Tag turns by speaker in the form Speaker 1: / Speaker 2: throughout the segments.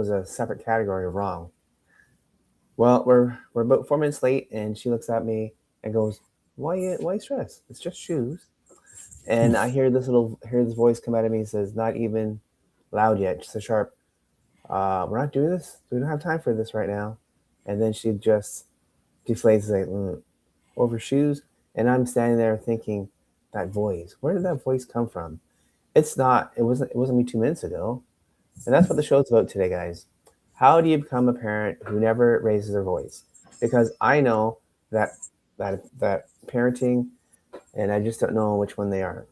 Speaker 1: was a separate category of wrong. Well, we're about 4 minutes late, and she looks at me and goes, why you stressed? It's just shoes. And I hear this voice come out of me and says, not even loud yet, just a sharp, we're not doing this. We don't have time for this right now. And then she just deflates like, over shoes. And I'm standing there thinking, that voice, where did that voice come from? It wasn't me 2 minutes ago. And that's what the show's about today, guys. How do you become a parent who never raises their voice? Because I know that parenting, and I just don't know which one they are.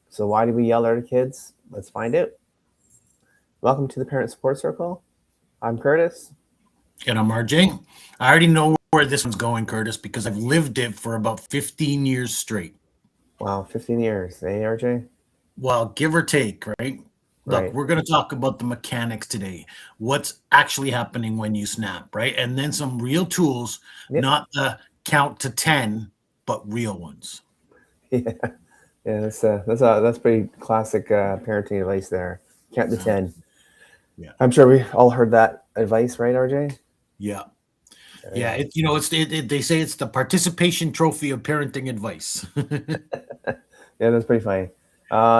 Speaker 1: So why do we yell at our kids? Let's find out. Welcome to the Parent Support Circle. I'm Curtis.
Speaker 2: And I'm RJ. I already know where this one's going, Curtis, because I've lived it for about 15 years straight.
Speaker 1: Wow, 15 years, eh, RJ?
Speaker 2: Well, give or take, right? Look,
Speaker 1: Right.
Speaker 2: we're going to talk about the mechanics today. What's actually happening when you snap, right? And then some real tools,
Speaker 1: Yep.
Speaker 2: not the count to 10, but real ones.
Speaker 1: Yeah. Yeah, that's pretty classic parenting advice there. Count to 10.
Speaker 2: Yeah.
Speaker 1: I'm sure we all heard that advice, right, RJ?
Speaker 2: Yeah. Yeah. They say it's the participation trophy of parenting advice.
Speaker 1: Yeah, that's pretty funny.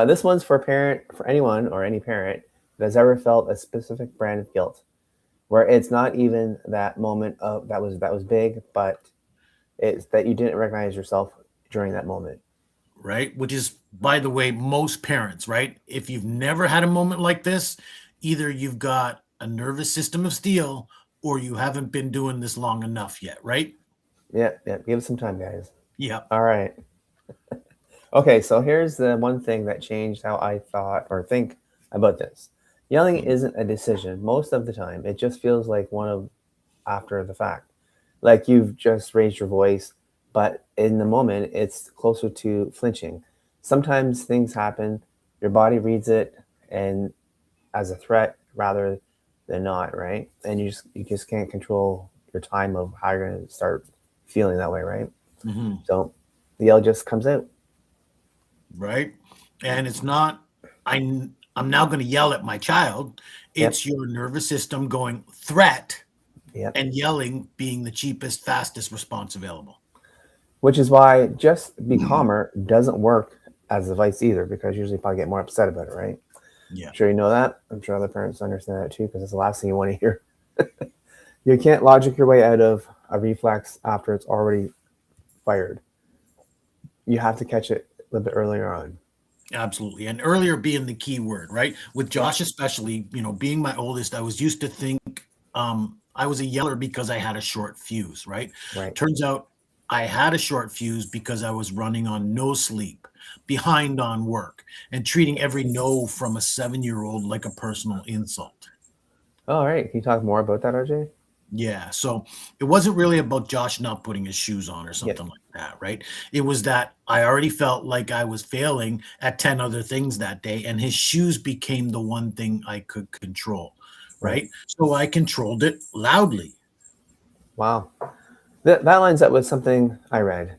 Speaker 1: This one's for anyone or any parent that has ever felt a specific brand of guilt, where it's not even that moment of that was big, but it's that you didn't recognize yourself during that moment.
Speaker 2: Right? Which is, by the way, most parents, right? If you've never had a moment like this, either you've got a nervous system of steel or you haven't been doing this long enough yet, right?
Speaker 1: Yeah, yeah. Give it some time, guys.
Speaker 2: Yeah.
Speaker 1: All right. Okay, so here's the one thing that changed how I thought or think about this. Yelling isn't a decision most of the time. It just feels like one of after the fact. Like you've just raised your voice, but in the moment, it's closer to flinching. Sometimes things happen, your body reads it and as a threat rather than not, right? And you just can't control your time of how you're going to start feeling that way, right?
Speaker 2: Hmm.
Speaker 1: So the yell just comes out.
Speaker 2: Right. And it's not, I'm now going to yell at my child.
Speaker 1: Yep,
Speaker 2: It's your nervous system going threat
Speaker 1: yep.
Speaker 2: and yelling being the cheapest, fastest response available.
Speaker 1: Which is why just be calmer doesn't work as advice either, because usually you probably get more upset about it, right?
Speaker 2: Yeah.
Speaker 1: I'm sure you know that. I'm sure other parents understand that too, because it's the last thing you want to hear. You can't logic your way out of a reflex after it's already fired. You have to catch it a little bit earlier on.
Speaker 2: Absolutely. And earlier being the key word, right? With
Speaker 1: Yep.
Speaker 2: Josh, especially, being my oldest, I was used to think I was a yeller because I had a short fuse, right?
Speaker 1: Right.
Speaker 2: Turns out I had a short fuse because I was running on no sleep, behind on work, and treating every no from a 7-year-old like a personal insult.
Speaker 1: All right. Can you talk more about that, RJ?
Speaker 2: Yeah, so it wasn't really about Josh not putting his shoes on or
Speaker 1: Yep.
Speaker 2: something like that, right? It was that I already felt like I was failing at 10 other things that day, and his shoes became the one thing I could control,
Speaker 1: Right.
Speaker 2: right? So I controlled it loudly.
Speaker 1: Wow. That lines up with something I read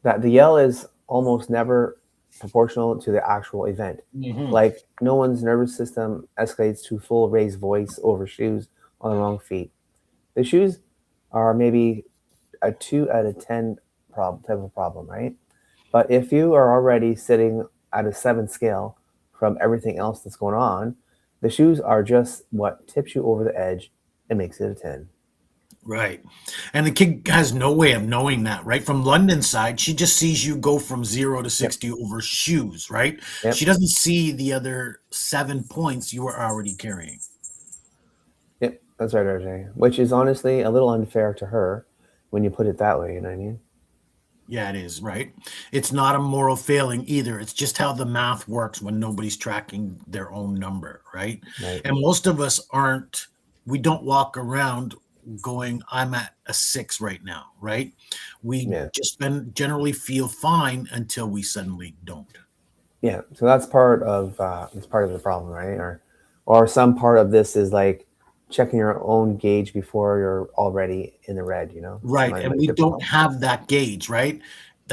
Speaker 1: that the yell is almost never proportional to the actual event.
Speaker 2: Hmm.
Speaker 1: Like no one's nervous system escalates to full raised voice over shoes on the wrong feet. The shoes are maybe a 2 out of 10 type of problem, right? But if you are already sitting at a 7 scale from everything else that's going on, the shoes are just what tips you over the edge and makes it a 10.
Speaker 2: Right. And the kid has no way of knowing that, right? From London's side, she just sees you go from 0 to
Speaker 1: Yep.
Speaker 2: 60 over shoes, right? She
Speaker 1: Yep.
Speaker 2: doesn't see the other 7 points you were already carrying.
Speaker 1: Yep. That's right, RJ. Which is honestly a little unfair to her when you put it that way. You know what I mean?
Speaker 2: Yeah, it is, right? It's not a moral failing either. It's just how the math works when nobody's tracking their own number, right?
Speaker 1: Right.
Speaker 2: And most of us aren't, we don't walk around going, I'm at a 6 right now, right? We
Speaker 1: Yeah.
Speaker 2: just generally feel fine until we suddenly don't.
Speaker 1: Yeah. So that's part of the problem, right? Or some part of this is like checking your own gauge before you're already in the red.
Speaker 2: Right.
Speaker 1: Am I
Speaker 2: And we don't
Speaker 1: typical?
Speaker 2: have that gauge, right?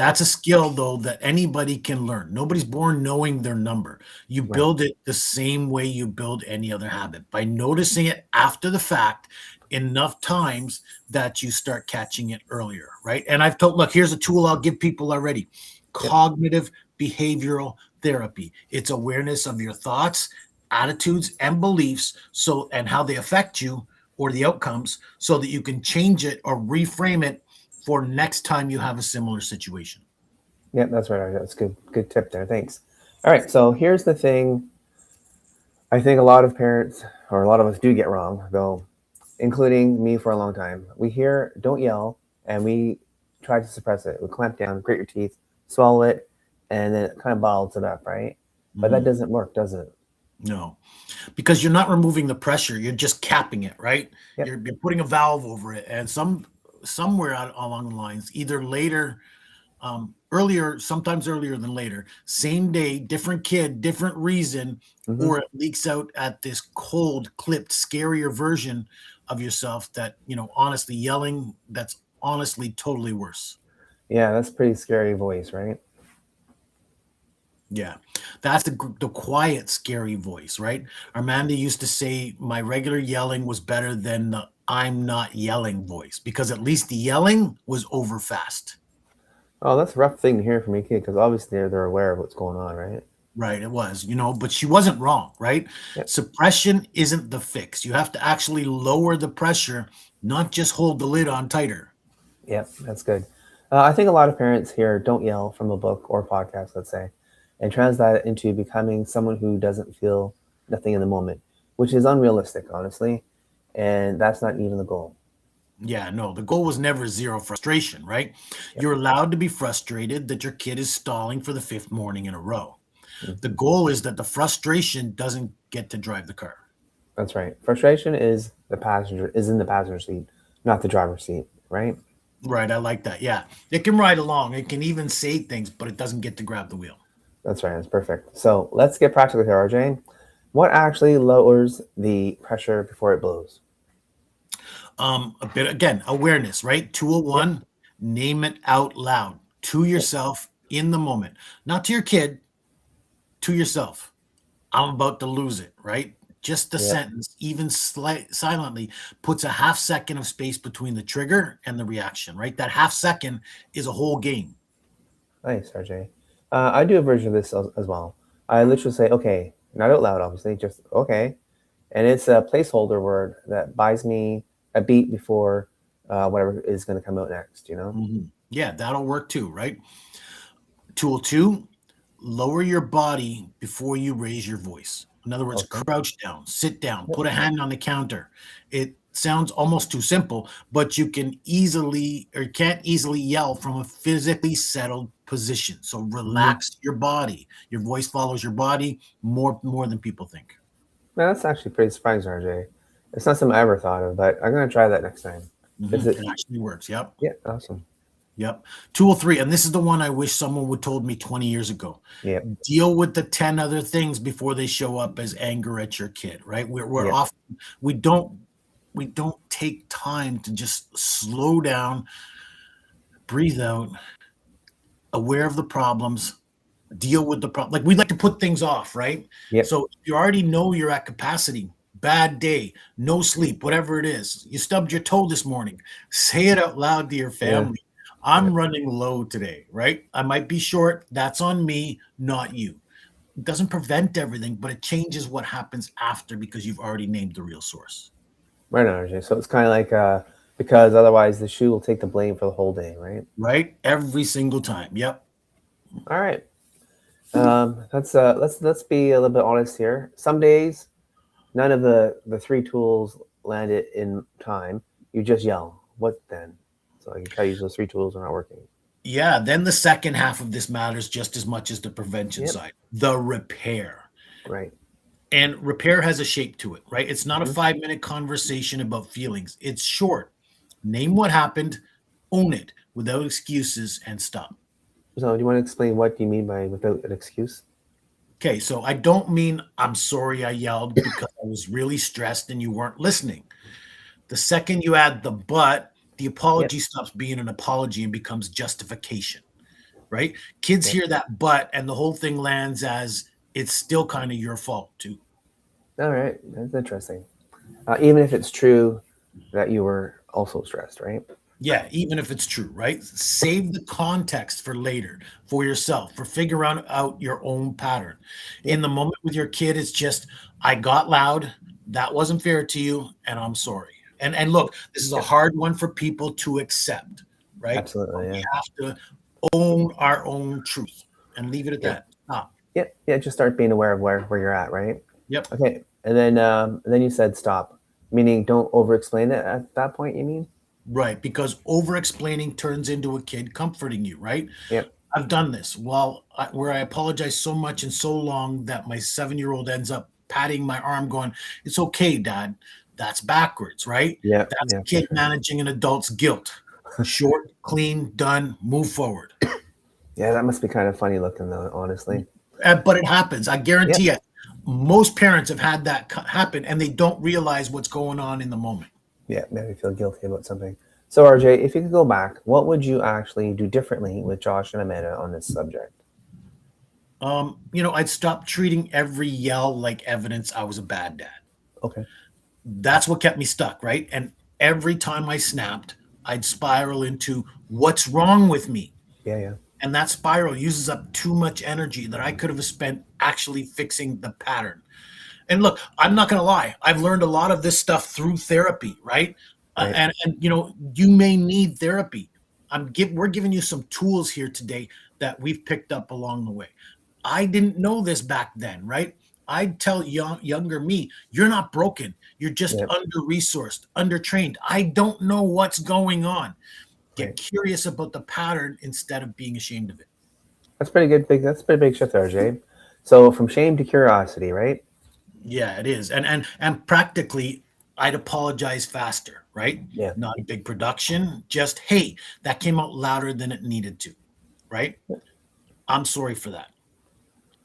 Speaker 2: That's a skill, though, that anybody can learn. Nobody's born knowing their number. You
Speaker 1: Right.
Speaker 2: build it the same way you build any other habit by noticing it after the fact enough times that you start catching it earlier, right? And I've told, look, here's a tool I'll give people already:
Speaker 1: Yep.
Speaker 2: cognitive behavioral therapy. It's awareness of your thoughts, attitudes, and beliefs, so and how they affect you or the outcomes, so that you can change it or reframe it for next time you have a similar situation.
Speaker 1: Yep. That's right. That's good. Good tip there. Thanks. All right. So here's the thing. I think a lot of parents, or a lot of us, do get wrong, though, including me for a long time. We hear "don't yell," and we try to suppress it. We clamp down, grit your teeth, swallow it, and then it kind of bottles it up, right? But that
Speaker 2: Mhm.
Speaker 1: doesn't work, does it?
Speaker 2: No, because you're not removing the pressure, you're just capping it, right?
Speaker 1: Yep.
Speaker 2: You're putting a valve over it, and somewhere out along the lines, either later, earlier, sometimes earlier than later, same day, different kid, different reason,
Speaker 1: Hmm.
Speaker 2: or it leaks out at this cold, clipped, scarier version of yourself that, honestly, yelling, that's honestly totally worse.
Speaker 1: Yeah, that's a pretty scary voice, right?
Speaker 2: Yeah, that's the quiet, scary voice, right? Armanda used to say my regular yelling was better than the I'm not yelling voice, because at least the yelling was over fast.
Speaker 1: Oh, that's a rough thing to hear from your kid because obviously they're aware of what's going on, right?
Speaker 2: Right, it was, but she wasn't wrong, right?
Speaker 1: Yep.
Speaker 2: Suppression isn't the fix. You have to actually lower the pressure, not just hold the lid on tighter.
Speaker 1: Yep, that's good. I think a lot of parents hear "don't yell" from a book or podcast, let's say, and translate it into becoming someone who doesn't feel nothing in the moment, which is unrealistic, honestly, and that's not even the goal.
Speaker 2: Yeah, no, the goal was never zero frustration, right?
Speaker 1: Yep.
Speaker 2: You're allowed to be frustrated that your kid is stalling for the fifth morning in a row. The
Speaker 1: Mhm.
Speaker 2: goal is that the frustration doesn't get to drive the car.
Speaker 1: That's right. Frustration is in the passenger seat, not the driver's seat, right?
Speaker 2: Right, I like that. Yeah. It can ride along. It can even say things, but it doesn't get to grab the wheel.
Speaker 1: That's right. That's perfect. So let's get practical here, RJ. What actually lowers the pressure before it blows?
Speaker 2: A bit again, awareness, right?
Speaker 1: Yep.
Speaker 2: 201, name it out loud to
Speaker 1: Yep.
Speaker 2: yourself in the moment, not to your kid, to yourself. I'm about to lose it, right? Just the
Speaker 1: Yep.
Speaker 2: sentence, even silently, puts a half second of space between the trigger and the reaction, right? That half second is a whole game.
Speaker 1: Nice, RJ. I do a version of this as well. I literally say, okay, not out loud, obviously, just okay. And it's a placeholder word that buys me a beat before whatever is going to come out next, you know?
Speaker 2: Mhm. Yeah, that'll work too, right? Tool two, lower your body before you raise your voice. In other words,
Speaker 1: Okay.
Speaker 2: crouch down, sit down,
Speaker 1: Yep.
Speaker 2: put a hand on the counter. It sounds almost too simple, but you can easily or can't easily yell from a physically settled position. So
Speaker 1: Hmm.
Speaker 2: relax your body. Your voice follows your body more than people think.
Speaker 1: That's actually pretty surprising, RJ. It's not something I ever thought of, but I'm going to try that next time. Is it?
Speaker 2: It actually works. Yep.
Speaker 1: Yeah, awesome.
Speaker 2: Yep. Tool three, and this is the one I wish someone would told me 20 years ago.
Speaker 1: Yep.
Speaker 2: Deal with the 10 other things before they show up as anger at your kid, right? We're
Speaker 1: Yep.
Speaker 2: often we don't we don't take time to just slow down, breathe out, aware of the problems, deal with the problem. Like we like to put things off, right?
Speaker 1: Yep.
Speaker 2: So if you already know you're at capacity, bad day, no sleep, whatever it is, you stubbed your toe this morning, say it out loud to your
Speaker 1: Yeah.
Speaker 2: family. I'm
Speaker 1: Yep.
Speaker 2: running low today, right? I might be short. That's on me, not you. It doesn't prevent everything, but it changes what happens after because you've already named the real source,
Speaker 1: Right on, RJ. So it's kind of like because otherwise the shoe will take the blame for the whole day, right?
Speaker 2: right? Every single time. Yep.
Speaker 1: All right. Let's be a little bit honest here. Some days none of the three tools landed in time. You just yell. What then? So you try to use those three tools are not working.
Speaker 2: Yeah. Then the second half of this matters just as much as the prevention
Speaker 1: Yep.
Speaker 2: side, the repair.
Speaker 1: Right.
Speaker 2: And repair has a shape to it, right? It's not a
Speaker 1: Hmm.
Speaker 2: 5 minute conversation about feelings. It's short. Name what happened, own it without excuses, and stop.
Speaker 1: So do you want to explain what you mean by without an excuse?
Speaker 2: Okay, so I don't mean I'm sorry I yelled because I was really stressed and you weren't listening. The second you add the but, the
Speaker 1: Yep.
Speaker 2: apology stops being an apology and becomes justification. right? Kids
Speaker 1: Yep.
Speaker 2: hear that but, and the whole thing lands as it's still kind of your fault too.
Speaker 1: All right, that's interesting. Even if it's true that you were also stressed, right?
Speaker 2: Yeah, even if it's true, right? Save the context for later, for yourself, for figuring out your own pattern. In
Speaker 1: Yep.
Speaker 2: the moment with your kid, it's just, I got loud, that wasn't fair to you, and I'm sorry. And look, this is a
Speaker 1: Yep.
Speaker 2: hard one for people to accept, right? But
Speaker 1: Absolutely.
Speaker 2: we
Speaker 1: Yeah.
Speaker 2: have to own our own truth and leave it at
Speaker 1: Yep.
Speaker 2: that. Stop.
Speaker 1: Yep. Yeah. Just start being aware of where you're at, right?
Speaker 2: Yep.
Speaker 1: Okay. And then you said stop, meaning don't over explain it at that point. You mean?
Speaker 2: Right. Because over explaining turns into a kid comforting you, right?
Speaker 1: Yep.
Speaker 2: I've done this. Well, where I apologize so much and so long that my 7-year-old ends up patting my arm, going, "It's okay, Dad." That's backwards, right?
Speaker 1: Yeah.
Speaker 2: That's
Speaker 1: Yeah.
Speaker 2: a
Speaker 1: For
Speaker 2: kid
Speaker 1: sure.
Speaker 2: managing an adult's guilt. Short, clean, done, move forward.
Speaker 1: Yeah. That must be kind of funny looking, though. Honestly.
Speaker 2: But it happens. I
Speaker 1: Yep.
Speaker 2: guarantee it. Most parents have had that happen and they don't realize what's going on in the moment.
Speaker 1: Yeah. Maybe feel guilty about something. So RJ, if you could go back, what would you actually do differently with Josh and Amanda on this subject?
Speaker 2: I'd stop treating every yell like evidence I was a bad dad.
Speaker 1: Okay.
Speaker 2: That's what kept me stuck, right? And every time I snapped, I'd spiral into what's wrong with me.
Speaker 1: Yeah. Yeah.
Speaker 2: And that spiral uses up too much energy that I could have spent actually fixing the pattern. And look, I'm not going to lie. I've learned a lot of this stuff through therapy, right?
Speaker 1: Right.
Speaker 2: And you may need therapy. We're giving you some tools here today that we've picked up along the way. I didn't know this back then, right? I'd tell younger me, you're not broken. You're just
Speaker 1: Yep.
Speaker 2: under resourced, undertrained. I don't know what's going on. Get
Speaker 1: Right.
Speaker 2: curious about the pattern instead of being ashamed of it.
Speaker 1: That's pretty good. That's a pretty big shift, RJ. So from shame to curiosity, right?
Speaker 2: Yeah, it is. And practically I'd apologize faster, right?
Speaker 1: Yeah.
Speaker 2: Not a big production, just hey, that came out louder than it needed to, right? I'm sorry for that.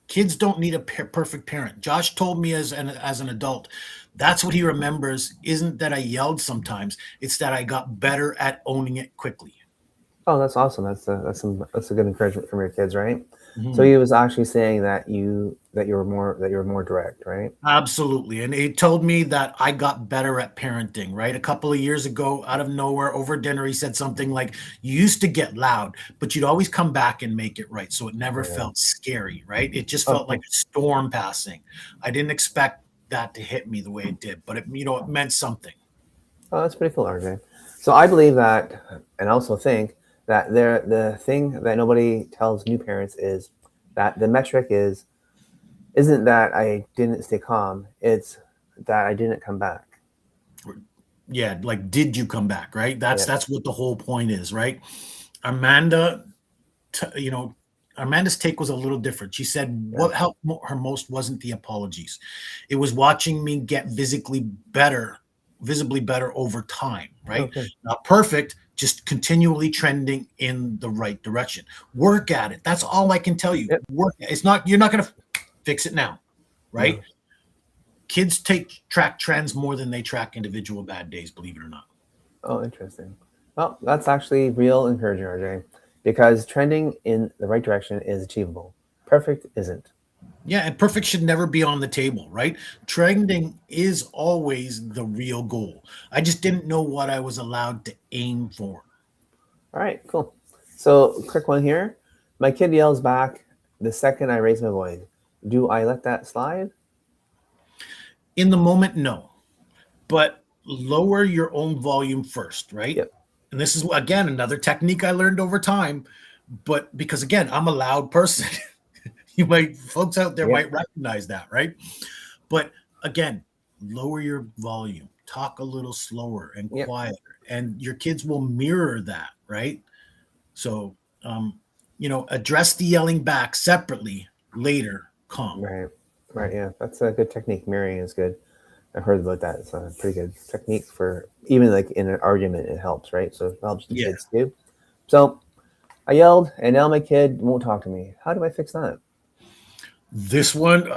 Speaker 2: Kids don't need a perfect parent. Josh told me as an adult, that's what he remembers isn't that I yelled sometimes, it's that I got better at owning it quickly.
Speaker 1: Oh, that's awesome. That's a good encouragement from your kids, right? So
Speaker 2: Mhm.
Speaker 1: he was actually saying that you were more direct, right?
Speaker 2: Absolutely. And he told me that I got better at parenting, right? A couple of years ago, out of nowhere, over dinner, he said something like, "You used to get loud, but you'd always come back and make it right. So it never
Speaker 1: Yeah.
Speaker 2: felt scary, right? It just
Speaker 1: Oh,
Speaker 2: felt like
Speaker 1: cool.
Speaker 2: a storm passing. I didn't expect that to hit me the way it did, but it meant something."
Speaker 1: Oh, that's pretty cool, RJ. So I believe that, and also think that the thing that nobody tells new parents is that the metric isn't that I didn't stay calm. It's that I didn't come back.
Speaker 2: Yeah, like, did you come back, right? That's
Speaker 1: Yeah.
Speaker 2: that's what the whole point is, right? Amanda t- you know, Amanda's take was a little different. She said
Speaker 1: Yeah.
Speaker 2: what helped her most wasn't the apologies. It was watching me get visibly better over time,
Speaker 1: Oh,
Speaker 2: right?
Speaker 1: good.
Speaker 2: Not perfect, just continually trending in the right direction. Work at it. That's all I can tell you.
Speaker 1: Yep.
Speaker 2: Work. You're not going to fix it now, right?
Speaker 1: No.
Speaker 2: Kids track trends more than they track individual bad days, believe it or not.
Speaker 1: Oh, interesting. Well, that's actually real encouraging, RJ, because trending in the right direction is achievable. Perfect isn't.
Speaker 2: Yeah, and perfect should never be on the table, right? Trending is always the real goal. I just didn't know what I was allowed to aim for.
Speaker 1: All right, cool. So, quick one here. My kid yells back the second I raise my voice. Do I let that slide?
Speaker 2: In the moment, no, but lower your own volume first, right?
Speaker 1: Yep.
Speaker 2: And this is again another technique I learned over time, but because again, I'm a loud person. Folks out there
Speaker 1: Yep.
Speaker 2: might recognize that, right? But again, lower your volume, talk a little slower and
Speaker 1: Yep.
Speaker 2: quieter, and your kids will mirror that, right? So, address the yelling back separately later, calm.
Speaker 1: Right. Right. Yeah. That's a good technique. Mirroring is good. I've heard about that. It's a pretty good technique for even like in an argument. It helps, right? So it helps the
Speaker 2: Yeah.
Speaker 1: kids too. So I yelled, and now my kid won't talk to me. How do I fix that?
Speaker 2: This one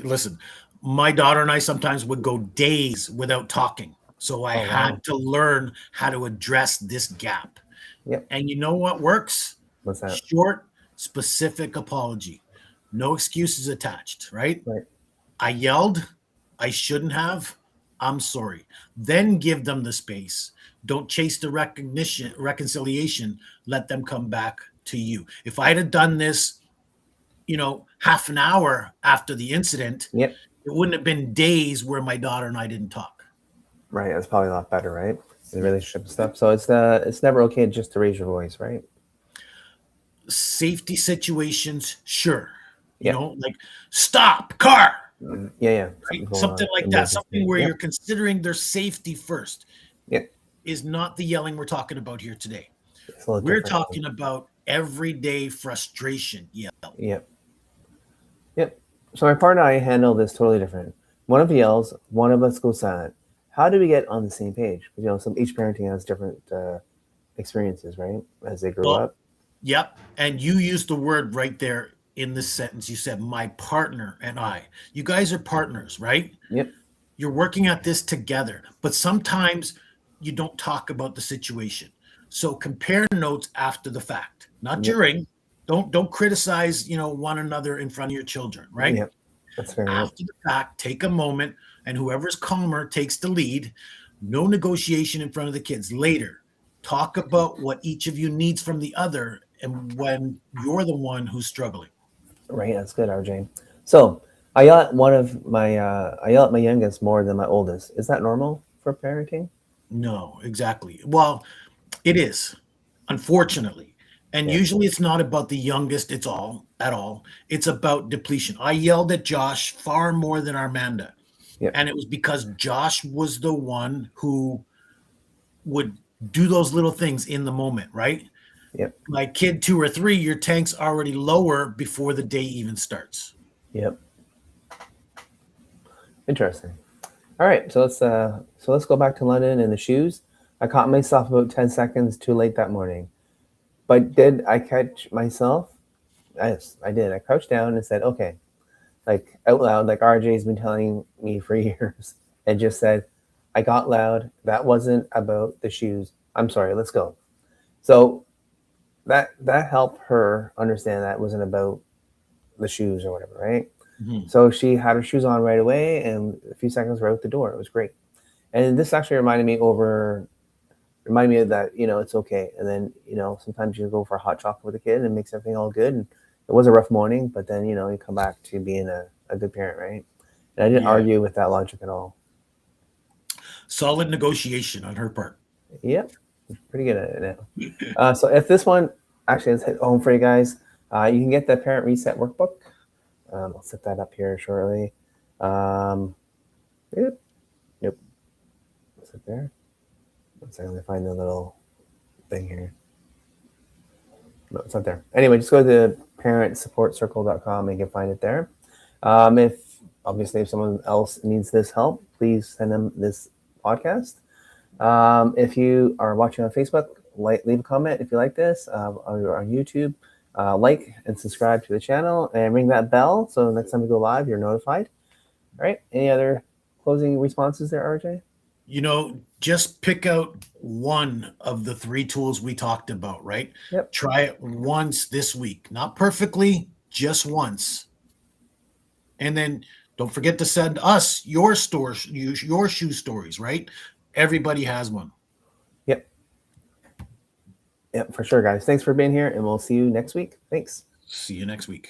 Speaker 2: listen, my daughter and I sometimes would go days without talking. So I
Speaker 1: Oh wow.
Speaker 2: had to learn how to address this gap.
Speaker 1: Yep.
Speaker 2: And you know what works?
Speaker 1: What's that?
Speaker 2: Short, specific apology, no excuses attached, right?
Speaker 1: Right.
Speaker 2: I yelled, I shouldn't have. I'm sorry. Then give them the space. Don't chase the recognition, reconciliation. Let them come back to you. If I'd have done this, half an hour after the incident,
Speaker 1: Yep.
Speaker 2: it wouldn't have been days where my daughter and I didn't talk.
Speaker 1: Right. That's probably a lot better, right? In the relationship and stuff. So it's never okay just to raise your voice, right?
Speaker 2: Safety situations, sure.
Speaker 1: Yeah.
Speaker 2: Like stop, car,
Speaker 1: Yeah. Yeah.
Speaker 2: right?
Speaker 1: Something going
Speaker 2: Something
Speaker 1: on.
Speaker 2: like that. Something
Speaker 1: Emergency.
Speaker 2: where
Speaker 1: Yep.
Speaker 2: you're considering their safety first
Speaker 1: Yep.
Speaker 2: is not the yelling we're talking about here today.
Speaker 1: It's a little
Speaker 2: We're
Speaker 1: different.
Speaker 2: talking about everyday frustration yell.
Speaker 1: Yep. Yep. So my partner and I handle this totally different. One of yells, one of us goes silent. How do we get on the same page? Because each parenting has different experiences, right? As they grow
Speaker 2: Well,
Speaker 1: up.
Speaker 2: yep. And you used the word right there in this sentence. You said, my partner and I. You guys are partners, right?
Speaker 1: Yep.
Speaker 2: You're working at this together, but sometimes you don't talk about the situation. So compare notes after the fact, not
Speaker 1: Yep.
Speaker 2: during. Don't criticize, one another in front of your children, right?
Speaker 1: Yep. That's fair. Yep.
Speaker 2: After the fact, take a moment, and whoever's calmer takes the lead. No negotiation in front of the kids. Later, talk about what each of you needs from the other, and when you're the one who's struggling.
Speaker 1: Right. That's good, RJ. So I yell at my youngest more than my oldest. Is that normal for parenting?
Speaker 2: No, exactly. Well, it is, unfortunately. And
Speaker 1: Yeah.
Speaker 2: usually it's not about the youngest, it's all at all. It's about depletion. I yelled at Josh far more than Armanda.
Speaker 1: Yep.
Speaker 2: And it was because Josh was the one who would do those little things in the moment, right?
Speaker 1: Yep.
Speaker 2: My kid 2 or 3, your tank's already lower before the day even starts.
Speaker 1: Yep. Interesting. All right. So let's go back to London and the shoes. I caught myself about 10 seconds too late that morning. But did I catch myself? Yes, I did. I crouched down and said, okay, like out loud, like RJ's been telling me for years, and just said, I got loud. That wasn't about the shoes. I'm sorry. Let's go. So that helped her understand that it wasn't about the shoes or whatever, right?
Speaker 2: Mhm.
Speaker 1: So she had her shoes on right away, and a few seconds we're out the door. It was great. And this actually reminded me of that, it's okay. And then, sometimes you go for a hot chocolate with a kid and it makes everything all good. And it was a rough morning, but then, you come back to being a good parent, right? And I didn't
Speaker 2: Yeah.
Speaker 1: argue with that logic at all.
Speaker 2: Solid negotiation on her part.
Speaker 1: Yep. Pretty good at it now. So if this one actually has hit home for you guys, you can get the Parent Reset Workbook. I'll set that up here shortly. Yep. Is it there? One second, let me find the little thing here. No, it's not there. Anyway, just go to parentsupportcircle.com and you can find it there. If someone else needs this help, please send them this podcast. If you are watching on Facebook, leave a comment if you like this. Or on YouTube, like and subscribe to the channel and ring that bell so next time we go live, you're notified. All right. Any other closing responses there, RJ?
Speaker 2: Just pick out one of the 3 tools we talked about, right?
Speaker 1: Yep.
Speaker 2: Try it once this week. Not perfectly, just once. And then don't forget to send us your shoe stories, right? Everybody has one.
Speaker 1: Yep, for sure, guys. Thanks for being here, and we'll see you next week. Thanks.
Speaker 2: See you next week.